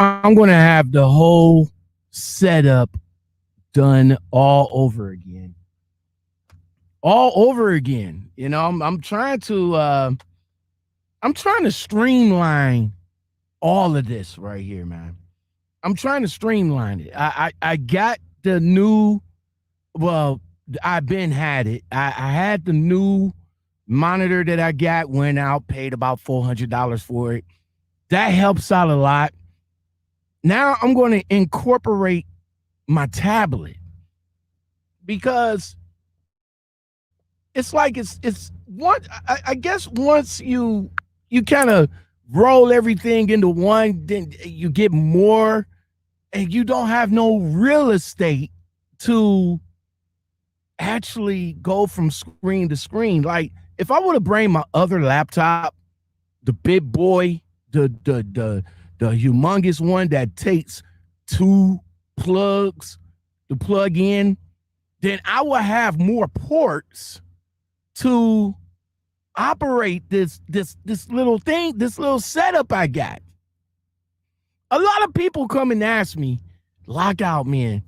I'm going to have the whole setup done all over again. You know, I'm trying to streamline all of this right here, man. I'm trying to streamline it. I got the new, well, I've been had it. I had the new monitor that I got, went out, paid about $400 for it. That helps out a lot. Now I'm going to incorporate my tablet because it's like it's what I guess once you kind of roll everything into one, then you get more, and you don't have no real estate to actually go from screen to screen. Like if I would have bring my other laptop, the big boy, the humongous one that takes 2 plugs to plug in, then I will have more ports to operate this little thing, this little setup I got. A lot of people come and ask me, Lockoutmen,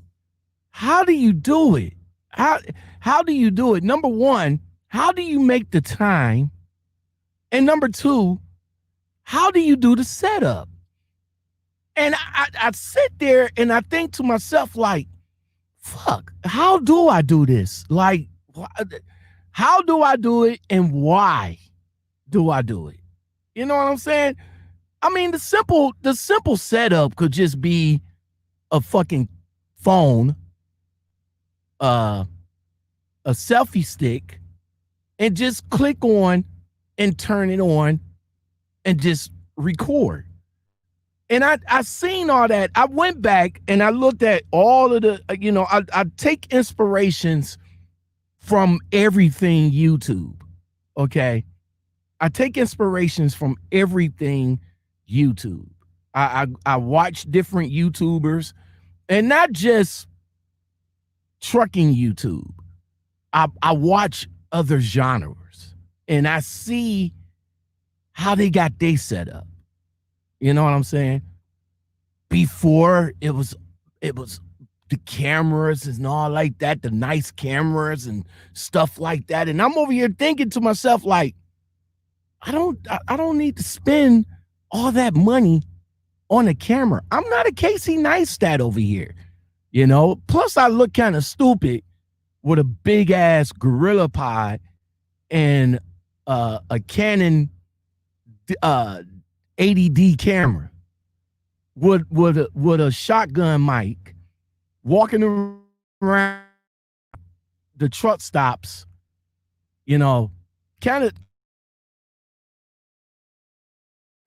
how do you do it? How do you do it? Number one, how do you make the time? And number two, how do you do the setup? And I sit there and I think to myself, like, fuck, how do I do this? Like, how do I do it and why do I do it? You know what I'm saying? I mean, the simple setup could just be a fucking phone, a selfie stick, and just click on and turn it on and just record. And I seen all that. I went back and I looked at all of the, you know, I take inspirations from everything YouTube. Okay. I take inspirations from everything YouTube. I watch different YouTubers, and not just trucking YouTube. I watch other genres and I see how they got they set up. You know what I'm saying? Before it was the cameras and all like that, the nice cameras and stuff like that. And I'm over here thinking to myself, like, I don't need to spend all that money on a camera. I'm not a Casey Neistat over here, you know. Plus, I look kind of stupid with a big ass Gorilla Pod and a Canon 80D camera with a shotgun mic, walking around the truck stops, you know, kind of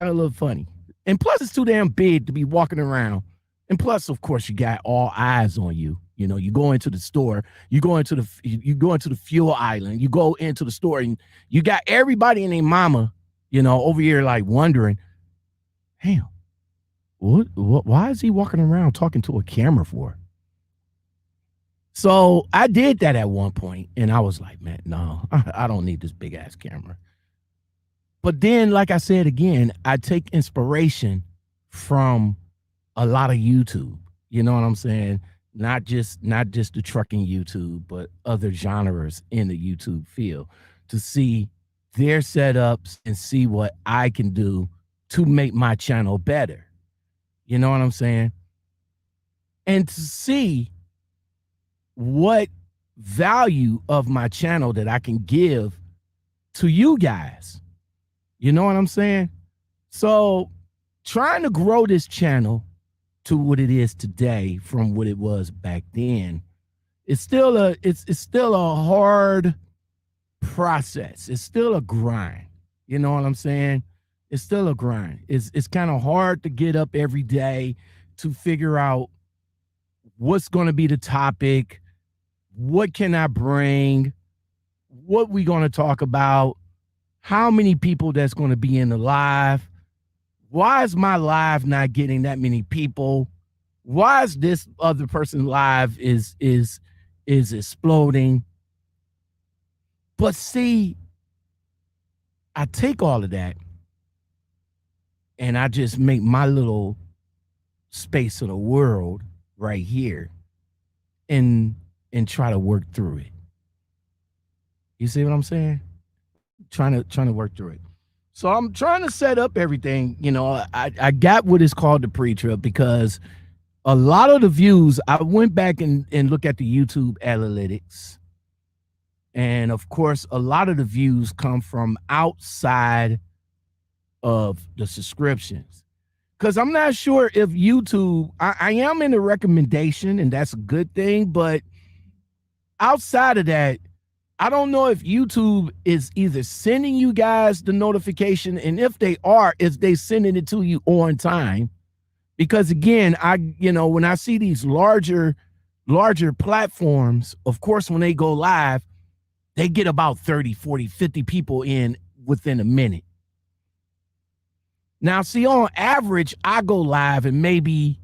a little funny. And plus, it's too damn big to be walking around. And plus, of course, you got all eyes on you. You know, you go into the store, you go into the fuel island, you go into the store, and you got everybody and their mama, you know, over here like wondering, damn, what why is he walking around talking to a camera for? So I did that at one point, and I was like, man, no, I don't need this big ass camera. But then, like I said again, I take inspiration from a lot of YouTube. You know what I'm saying? Not just the trucking YouTube, but other genres in the YouTube field to see their setups and see what I can do to make my channel better. You know what I'm saying? And to see what value of my channel that I can give to you guys. You know what I'm saying? So trying to grow this channel to what it is today from what it was back then, it's still a hard process. It's still a grind. You know what I'm saying? It's still a grind. It's kind of hard to get up every day to figure out what's going to be the topic, what can I bring, what we going to talk about, how many people that's going to be in the live, why is my live not getting that many people, why is this other person live is exploding. But see, I take all of that and I just make my little space of the world right here and try to work through it. You see what I'm saying? Trying to work through it. So I'm trying to set up everything. You know, I got what is called the pre-trip because a lot of the views, I went back and looked at the YouTube analytics. And of course, a lot of the views come from outside of the subscriptions. Because I'm not sure if YouTube, I am in the recommendation, and that's a good thing. But outside of that, I don't know if YouTube is either sending you guys the notification, and if they are, is they sending it to you on time? Because again, when I see these larger platforms, of course, when they go live, they get about 30, 40, 50 people in within a minute. Now, see, on average, I go live and maybe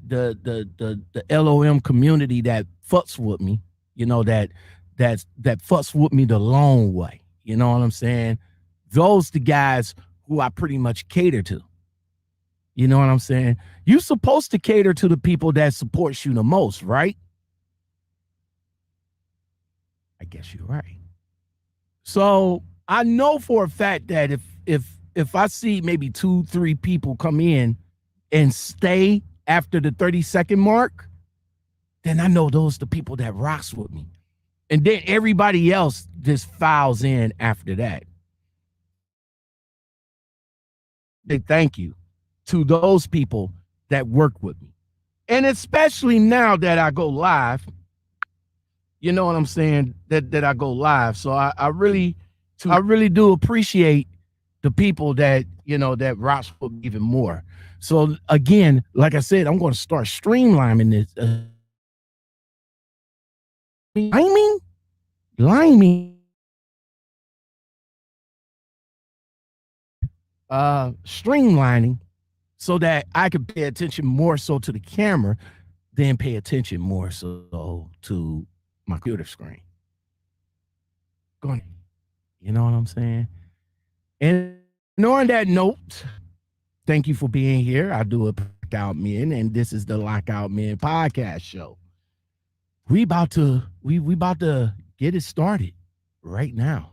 the L.O.M community that fucks with me, that fucks with me the long way. You know what I'm saying? Those the guys who I pretty much cater to. You know what I'm saying? You're supposed to cater to the people that supports you the most, right? I guess you're right. So I know for a fact that if I see maybe 2-3 people come in and stay after the 30-second mark, then I know those the people that rocks with me. And then everybody else just files in after that. They thank you to those people that work with me. And especially now that I go live, you know what I'm saying, that I go live. So I really do appreciate the people that, that rocks with me even more. So again, like I said, I'm going to start streamlining this. Liming. Streamlining so that I could pay attention more so to the camera than pay attention more so to my computer screen. Go on. You know what I'm saying? And on that note, thank you for being here. I do a Lockoutmen, and this is the Lockoutmen podcast show. We about to get it started right now.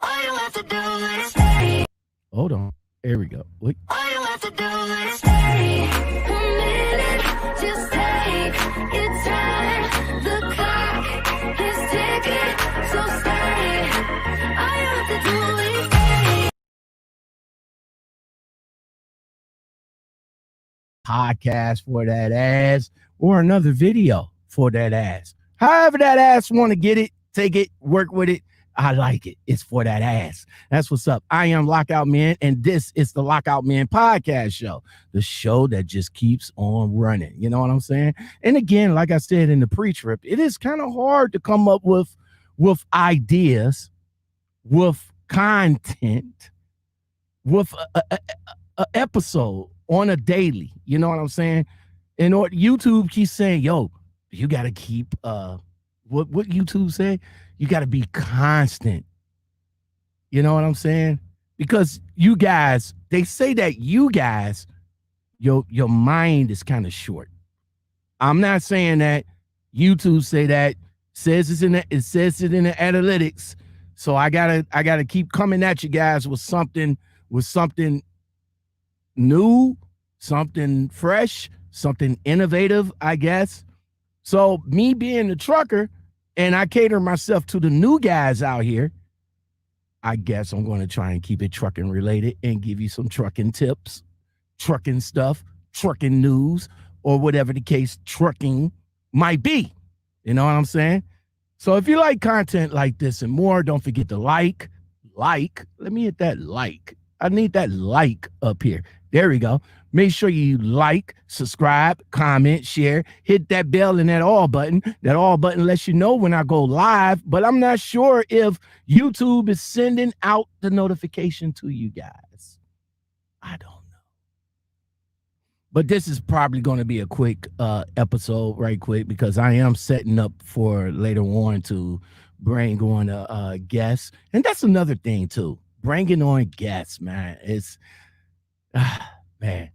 All you have to do is stay. Hold on. Here we go. Wait. All you have to do is stay a minute. Just take your time. The clock is ticking, so stay. All you have to do is stay. Podcast for that ass or another video for that ass. However that ass want to get it, take it, work with it. I like it. It's for that ass. That's what's up. I am Lockoutmen, and this is the Lockoutmen podcast show, the show that just keeps on running. You know what I'm saying? And again, like I said in the pre-trip, it is kind of hard to come up with ideas, with content, with a episode on a daily. You know what I'm saying? And what YouTube keeps saying, yo, you got to keep what YouTube say? You got to be constant. You know what I'm saying? Because you guys, they say that you guys, your mind is kind of short. I'm not saying that. YouTube say that. It says it in the analytics. So I gotta keep coming at you guys with something new, something fresh, something innovative, I guess. So me being the trucker, and I cater myself to the new guys out here, I guess I'm going to try and keep it trucking related and give you some trucking tips, trucking stuff, trucking news, or whatever the case trucking might be. You know what I'm saying? So if you like content like this and more, don't forget to like, let me hit that like. I need that like up here. There we go. Make sure you like, subscribe, comment, share, hit that bell and that all button. That all button lets you know when I go live, but I'm not sure if YouTube is sending out the notification to you guys. I don't know. But this is probably going to be a quick episode, right quick, because I am setting up for later on to bring on a guest. And that's another thing, too. Bringing on guests, man. It's, man,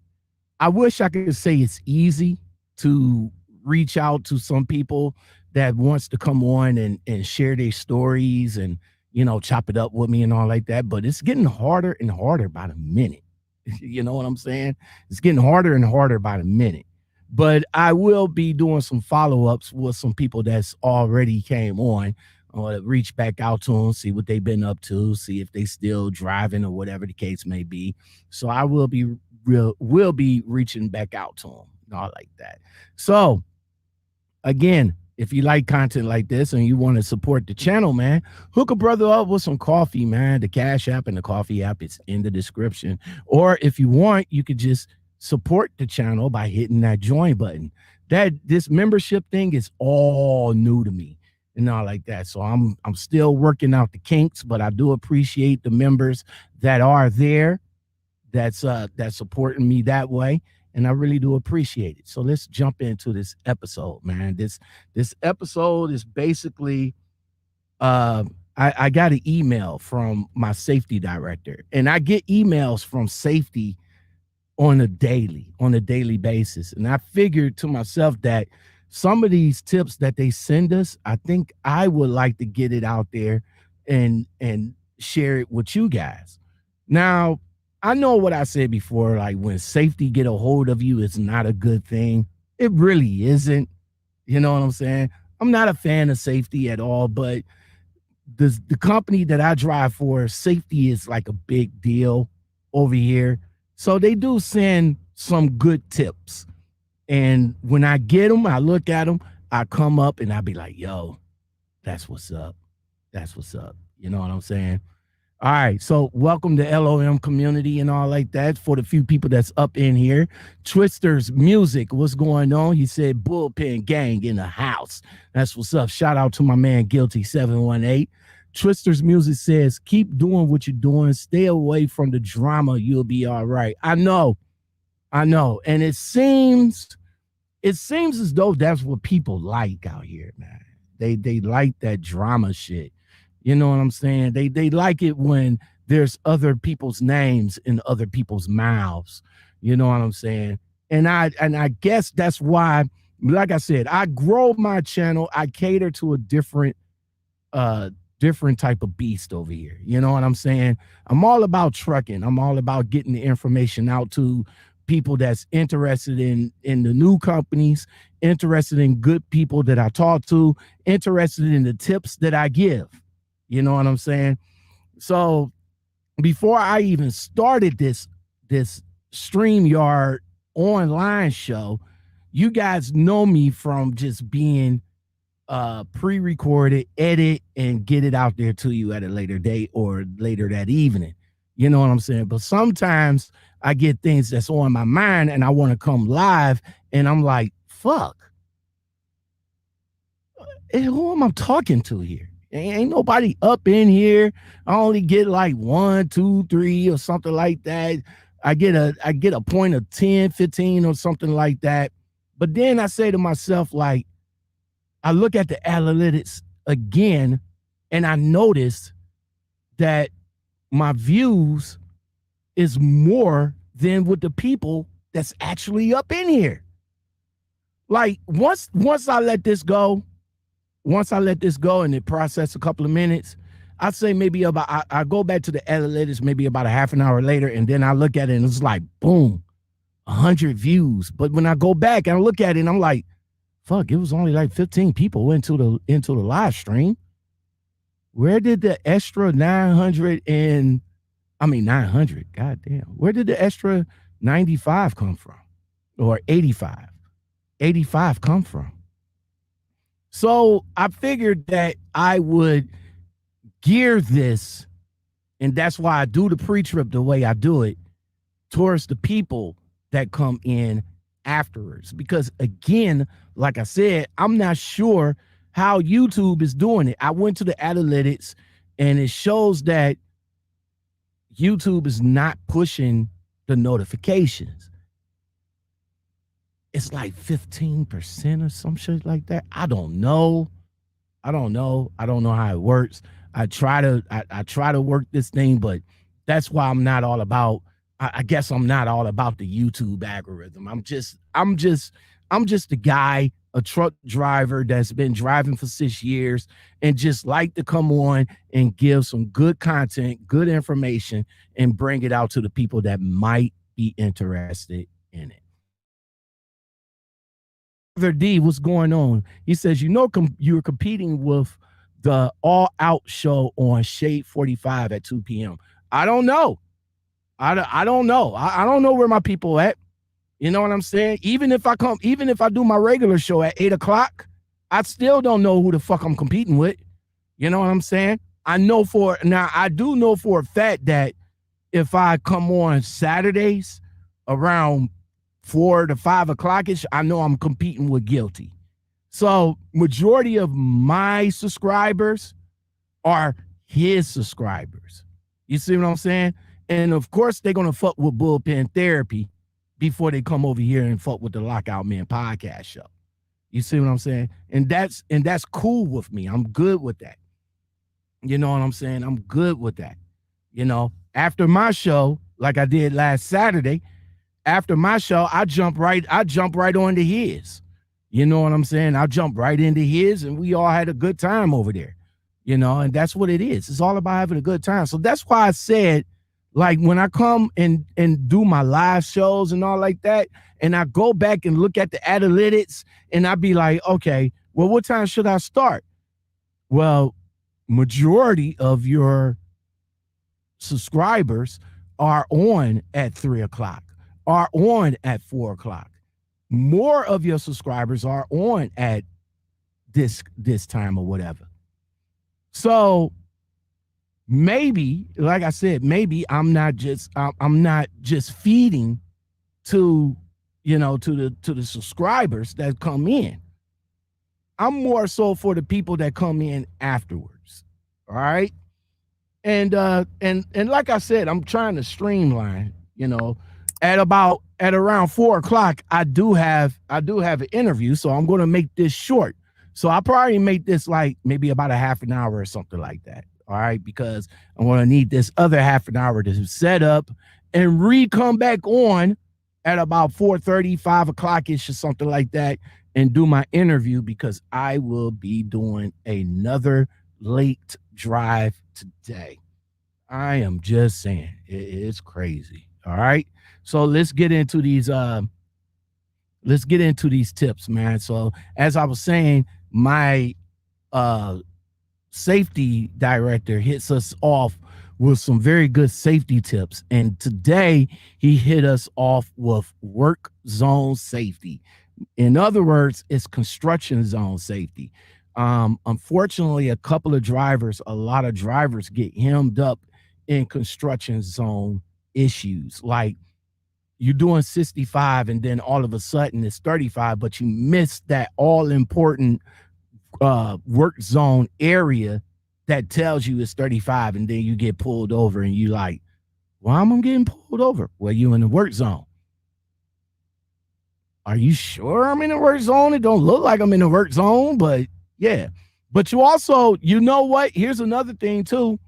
I wish I could say it's easy to reach out to some people that wants to come on and share their stories and, you know, chop it up with me and all like that. But it's getting harder and harder by the minute. You know what I'm saying? It's getting harder and harder by the minute. But I will be doing some follow-ups with some people that's already came on. Or reach back out to them, see what they've been up to, see if they still driving or whatever the case may be. So I will be reaching back out to them, all like that. So again, if you like content like this and you want to support the channel, man, hook a brother up with some coffee, man. The Cash App and the Coffee app is in the description. Or if you want, you could just support the channel by hitting that join button. This membership thing is all new to me and all like that. So I'm still working out the kinks, but I do appreciate the members that are there that's supporting me that way. And I really do appreciate it. So let's jump into this episode, man. This episode is basically I got an email from my safety director, and I get emails from safety on a daily basis. And I figured to myself that some of these tips that they send us, I think I would like to get it out there and share it with you guys. Now, I know what I said before, like when safety get a hold of you, it's not a good thing. It really isn't. You know what I'm saying? I'm not a fan of safety at all, but the company that I drive for, safety is like a big deal over here. So they do send some good tips. And when I get them, I look at them, I come up and I be like, yo, that's what's up. That's what's up. You know what I'm saying? All right, so welcome to L.O.M community and all like that. For the few people that's up in here, Twister's Music, what's going on? He said bullpen gang in the house. That's what's up. Shout out to my man Guilty 718. Twister's Music says, keep doing what you're doing. Stay away from the drama. You'll be all right. I know. And it seems as though that's what people like out here, man. They like that drama shit. You know what I'm saying? They like it when there's other people's names in other people's mouths. You know what I'm saying? And I guess that's why, like I said, I grow my channel. I cater to a different type of beast over here. You know what I'm saying? I'm all about trucking. I'm all about getting the information out to people that's interested in the new companies, interested in good people that I talk to, interested in the tips that I give. You know what I'm saying? So before I even started this StreamYard online show, you guys know me from just being pre-recorded, edit, and get it out there to you at a later date or later that evening. You know what I'm saying? But sometimes I get things that's on my mind and I want to come live and I'm like, fuck. Who am I talking to here? Ain't nobody up in here. I only get like 1, 2, 3 or something like that. I get a point of 10, 15 or something like that. But then I say to myself, like, I look at the analytics again and I notice that my views is more than with the people that's actually up in here. Like once I let this go, and it process a couple of minutes, I'd say maybe about, I go back to the analytics maybe about a half an hour later, and then I look at it and it's like, boom, 100 views. But when I go back and I look at it and I'm like, fuck, it was only like 15 people into the live stream. Where did the extra 900, goddamn, where did the extra 95 come from? Or 85 come from? So I figured that I would gear this And that's why I do the pre-trip the way I do it towards the people that come in afterwards. Because again, like I said, I'm not sure how YouTube is doing it. I went to the analytics and it shows that YouTube is not pushing the notifications. It's like 15% or some shit like that. I don't know. I don't know how it works. I try to work this thing, but that's why I'm not all about. I guess I'm not all about the YouTube algorithm. I'm just a guy, a truck driver that's been driving for 6 years and just like to come on and give some good content, good information, and bring it out to the people that might be interested in it. Brother D, what's going on? He says, you're competing with the All Out show on Shade 45 at 2 p.m. I don't know. I don't know. I don't know where my people at. You know what I'm saying? Even if I do my regular show at 8 o'clock, I still don't know who the fuck I'm competing with. You know what I'm saying? I do know for a fact that if I come on Saturdays around 4 to 5 o'clock-ish, I know I'm competing with Guilty. So majority of my subscribers are his subscribers. You see what I'm saying? And of course, they're gonna fuck with Bullpen Therapy before they come over here and fuck with the Lockoutmen podcast show. You see what I'm saying? And that's cool with me. I'm good with that. You know what I'm saying? I'm good with that. You know, after my show, like I did last Saturday, after my show, I jump right onto his. You know what I'm saying? I jumped right into his and we all had a good time over there. You know, and that's what it is. It's all about having a good time. So that's why I said, like, when I come and do my live shows and all like that, and I go back and look at the analytics and I be like, okay, well, what time should I start? Well, majority of your subscribers are on at 3 o'clock, are on at 4 o'clock. More of your subscribers are on at this time or whatever. So maybe, like I said, maybe I'm not just feeding to, you know, to the subscribers that come in. I'm more so for the people that come in afterwards. All right. And like I said, I'm trying to streamline, you know, at around 4 o'clock, I do have an interview. So I'm going to make this short. So I'll probably make this like maybe about a half an hour or something like that. All right. Because I'm going to need this other half an hour to set up and come back on at about 4:30, 5 o'clock-ish or something like that and do my interview, because I will be doing another late drive today. I am just saying, it's crazy. All right. So let's get into these tips, man. So as I was saying, my safety director hits us off with some very good safety tips. And today he hit us off with work zone safety. In other words, it's construction zone safety. Unfortunately, a lot of drivers get hemmed up in construction zone issues. Like, you're doing 65 and then all of a sudden it's 35, but you miss that all important work zone area that tells you it's 35, and then you get pulled over and you like, why am I getting pulled over? Well, you in the work zone. Are you sure I'm in the work zone? It don't look like I'm in the work zone, but yeah. But you also, you know what? Here's another thing too.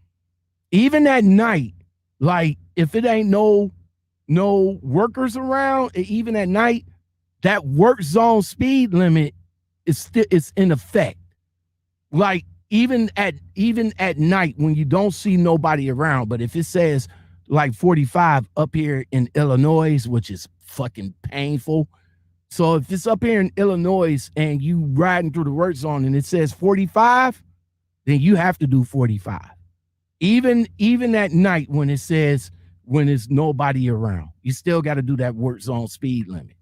Even at night, like if it ain't no workers around, even at night, that work zone speed limit is in effect. Like even at night when you don't see nobody around, but if it says like 45 up here in Illinois, which is fucking painful. So if it's up here in Illinois and you riding through the work zone and it says 45, then you have to do 45. Even at night when there's nobody around, you still got to do that work zone speed limit.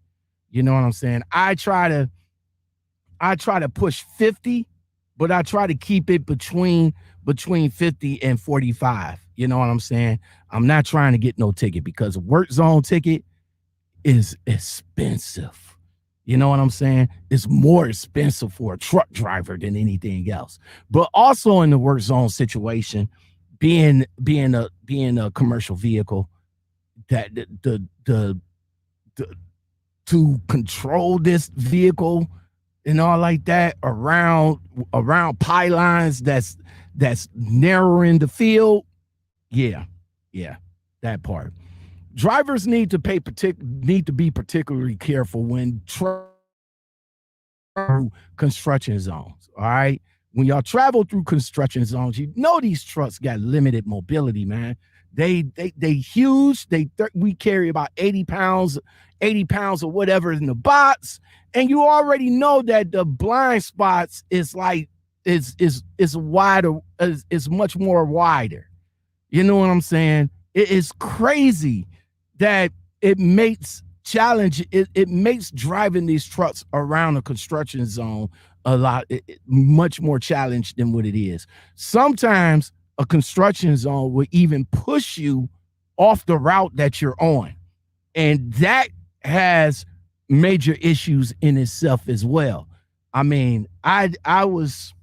You know what I'm saying? I try to push 50, but I try to keep it between 50 and 45. You know what I'm saying? I'm not trying to get no ticket because a work zone ticket is expensive. You know what I'm saying? It's more expensive for a truck driver than anything else. But also in the work zone situation, being a commercial vehicle, that the to control this vehicle and all like that around pylons that's narrowing the field. Yeah, yeah, that part. Drivers need to be particularly careful when through construction zones. All right. When y'all travel through construction zones, you know these trucks got limited mobility, man. They huge. We carry about 80 pounds or whatever in the box. And you already know that the blind spots is like is wider, is much more wider. You know what I'm saying? It is crazy that it makes driving these trucks around a construction zone much more challenged than what it is. Sometimes a construction zone will even push you off the route that you're on. And that has major issues in itself as well. I mean, I was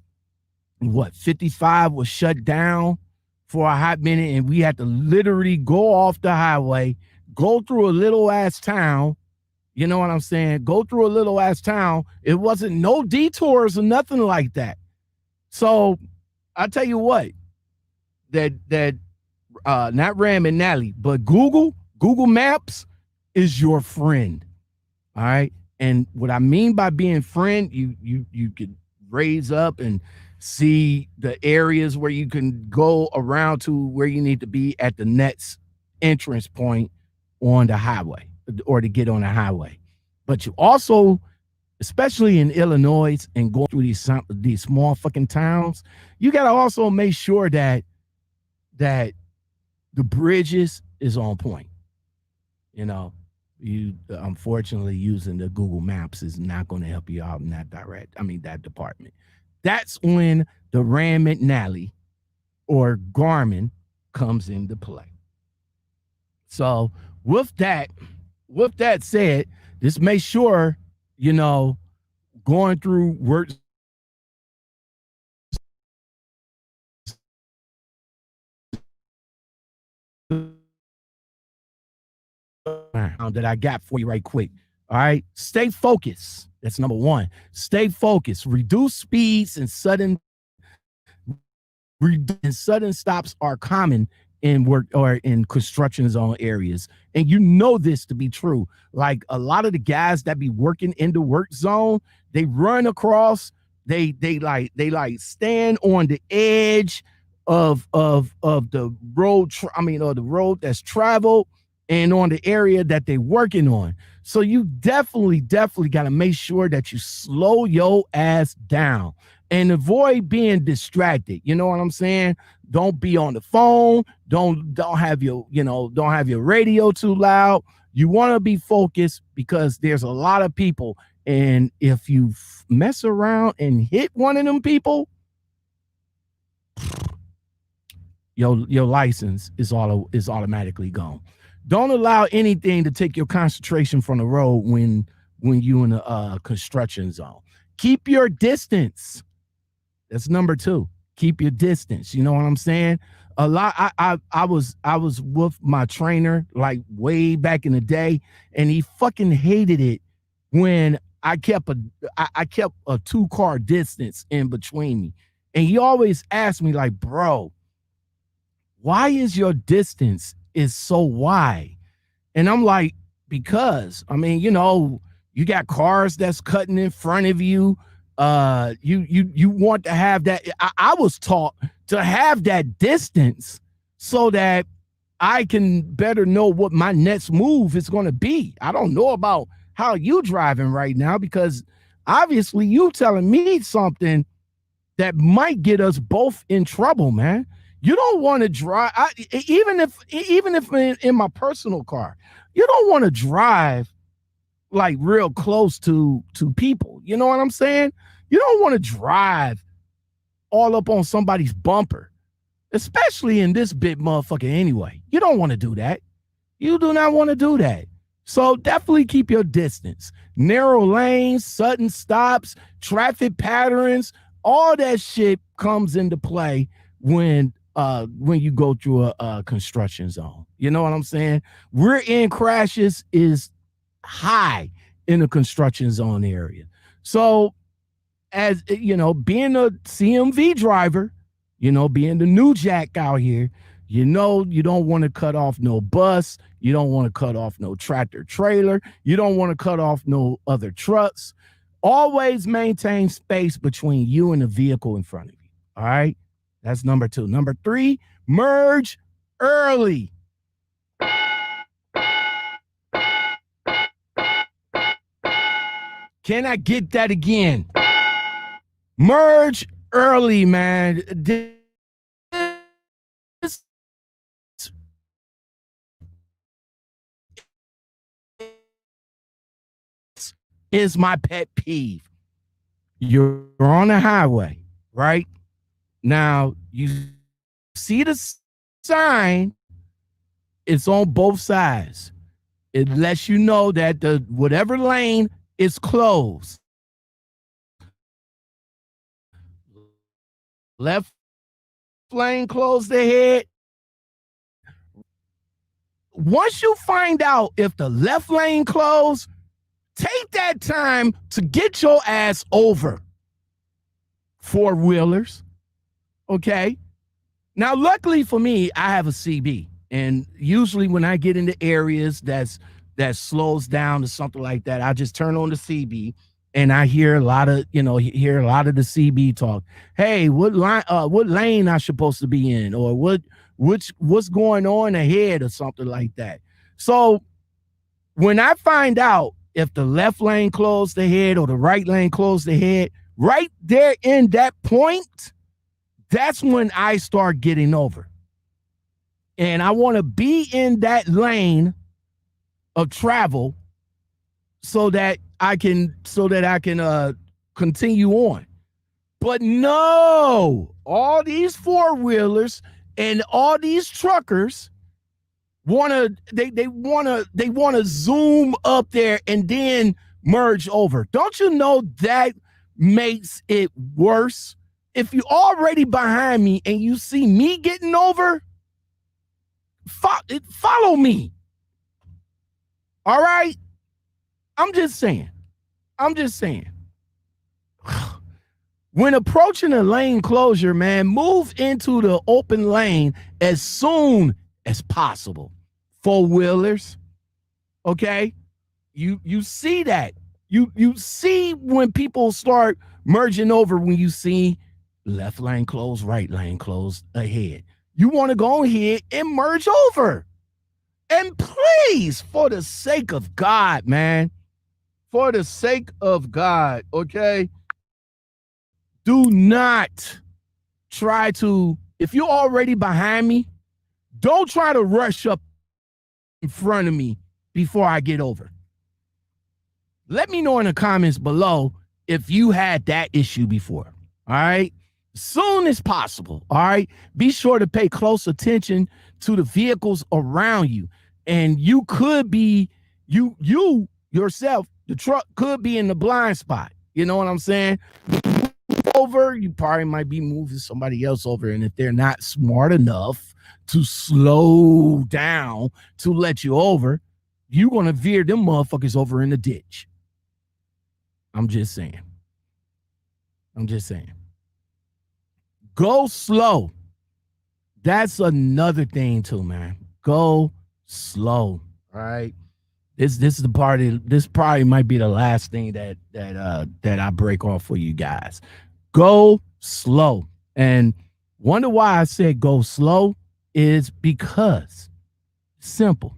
55 was shut down for a hot minute, and we had to literally go off the highway, go through a little ass town. You know what I'm saying? Go through a little ass town. It wasn't no detours or nothing like that. So I tell you what, that not Ram and Nally, but Google Maps is your friend. All right. And what I mean by being friend, you could raise up and see the areas where you can go around to where you need to be at the next entrance point on the highway or to get on the highway. But you also, especially in Illinois and going through these small fucking towns, you got to also make sure that the bridges is on point. You know, you unfortunately using the Google Maps is not going to help you out in that that department. That's when the Rand McNally or Garmin comes into play. So with that said, just make sure, going through work that I got for you right quick. All right. Stay focused. That's number one. Stay focused. Reduce speeds and sudden stops are common in work or in construction zone areas. And you know this to be true. Like a lot of the guys that be working in the work zone, they run across, they stand on the edge of the road, or the road that's traveled and on the area that they're working on. So you definitely got to make sure that you slow your ass down and avoid being distracted. You know what I'm saying? Don't be on the phone. Don't have your radio too loud. You want to be focused because there's a lot of people. And if you mess around and hit one of them people, your license is automatically gone. Don't allow anything to take your concentration from the road when you in a construction zone. Keep your distance. That's number 2. Keep your distance. You know what I'm saying? A lot. I was with my trainer like way back in the day, and he fucking hated it when I kept a 2-car distance in between me, and he always asked me like, bro, why is your distance is so wide? And I'm like, because you got cars that's cutting in front of you. You want to have that. I was taught to have that distance so that I can better know what my next move is going to be. I don't know about how you driving right now, because obviously you telling me something that might get us both in trouble, man. You don't want to drive, even if in my personal car, you don't want to drive like real close to people. You know what I'm saying? You don't want to drive all up on somebody's bumper. especially in this big motherfucker anyway. You don't want to do that. You do not want to do that. So definitely keep your distance. Narrow lanes, sudden stops, traffic patterns, all that shit comes into play when you go through a construction zone. You know what I'm saying? Rear end crashes is high in the construction zone area. So as you know, being a CMV driver, being the new jack out here, you don't want to cut off no bus. You don't want to cut off no tractor trailer. You don't want to cut off no other trucks. Always maintain space between you and the vehicle in front of you. All right. That's number 2. Number 3, merge early. Can I get that again? Merge early, man. This is my pet peeve. You're on the highway, right? Now, you see the sign, it's on both sides. It lets you know that the whatever lane is closed. Left lane closed ahead. Once you find out if the left lane closed, take that time to get your ass over. Four-wheelers. Okay. Now, luckily for me, I have a CB. And usually when I get into areas that slows down or something like that, I just turn on the CB and I hear a lot of, the CB talk. Hey, what lane I supposed to be in, or what's going on ahead or something like that. So when I find out if the left lane closed ahead or the right lane closed ahead, right there in that point, that's when I start getting over. And I want to be in that lane of travel so that I can continue on. But no, all these four-wheelers and all these truckers wanna zoom up there and then merge over. Don't you know that makes it worse? If you're already behind me and you see me getting over, follow me. All right? I'm just saying. When approaching a lane closure, man, move into the open lane as soon as possible. Four-wheelers, okay? You see that. You see when people start merging over, when you see left lane closed, right lane closed ahead. You want to go ahead and merge over. And please, for the sake of God, man, for the sake of God, okay, do not try to, if you're already behind me, don't try to rush up in front of me before I get over. Let me know in the comments below if you had that issue before, all right? Soon as possible, all right? Be sure to pay close attention to the vehicles around you. And you could be, you yourself, the truck could be in the blind spot. You know what I'm saying? Over, you probably might be moving somebody else over. And if they're not smart enough to slow down to let you over, you're going to veer them motherfuckers over in the ditch. I'm just saying. Go slow. That's another thing too, man. Go slow. All right. This is the part. This probably might be the last thing that I break off for you guys. Go slow. And wonder why I said go slow is because simple.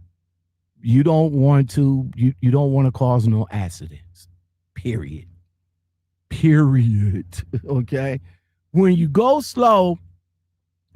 You don't want to cause no accidents. Period. Okay. When you go slow,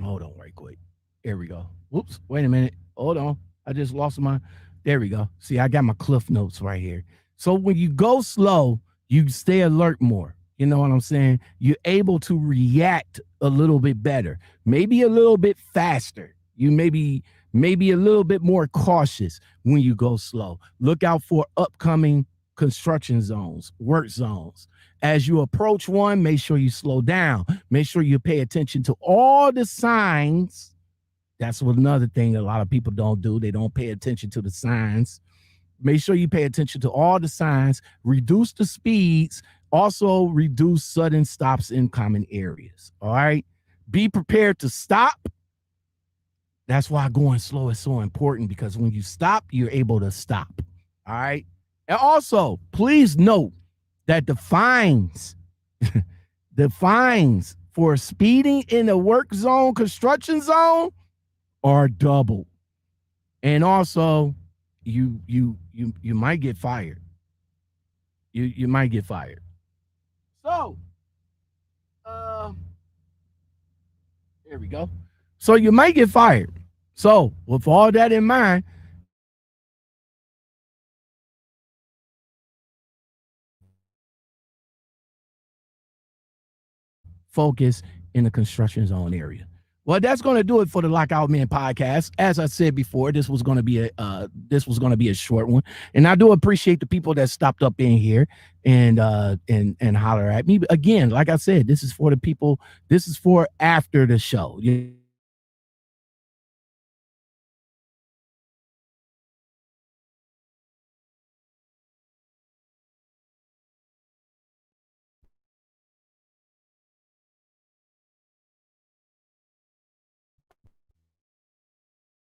hold on right quick. Here we go. Whoops. Wait a minute. Hold on. I just lost my. There we go. See, I got my Cliff Notes right here. So when you go slow, you stay alert more. You know what I'm saying? You're able to react a little bit better, maybe a little bit faster. You maybe a little bit more cautious when you go slow. Look out for upcoming construction zones, work zones. As you approach one, make sure you slow down. Make sure you pay attention to all the signs. That's what another thing a lot of people don't do. They don't pay attention to the signs. Make sure you pay attention to all the signs, reduce the speeds, also reduce sudden stops in common areas. All right. Be prepared to stop. That's why going slow is so important, because when you stop, you're able to stop. All right. And also, please note that the fines, the fines for speeding in a work zone, construction zone, are double. And also, you might get fired. You might get fired. So, here we go. So you might get fired. So with all that in mind, focus in the construction zone area. Well, that's going to do it for the Lockoutmen podcast. As I said before, this was going to be a short one, and I do appreciate the people that stopped up in here and holler at me. But again, like I said, this is for the people. This is for after the show.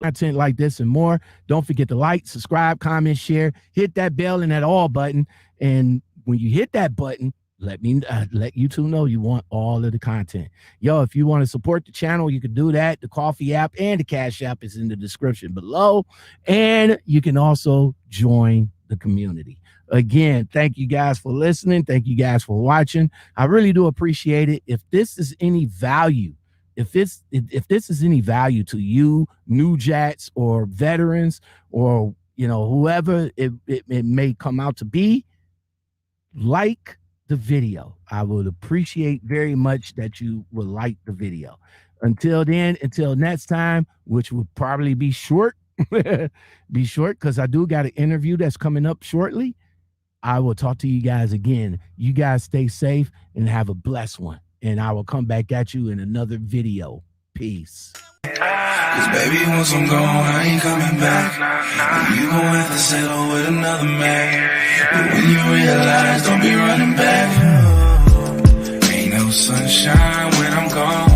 Content like this and more. Don't forget to like, subscribe, comment, share, hit that bell and that all button. And when you hit that button, let YouTube know you want all of the content. Yo, if you want to support the channel, you can do that. The Coffee app and the Cash app is in the description below. And you can also join the community. Again, thank you guys for listening. Thank you guys for watching. I really do appreciate it. If this is any value, if this is any value to you, new jats or veterans, or whoever it may come out to be, like the video. I would appreciate very much that you would like the video. Until then, until next time, which will probably be short, because I do got an interview that's coming up shortly. I will talk to you guys again. You guys stay safe and have a blessed one. And I will come back at you in another video. Peace. Cause baby, once I'm gone, I ain't coming back. And you gon' have to settle with another man. But when you realize, don't be running back. Ain't no sunshine when I'm gone.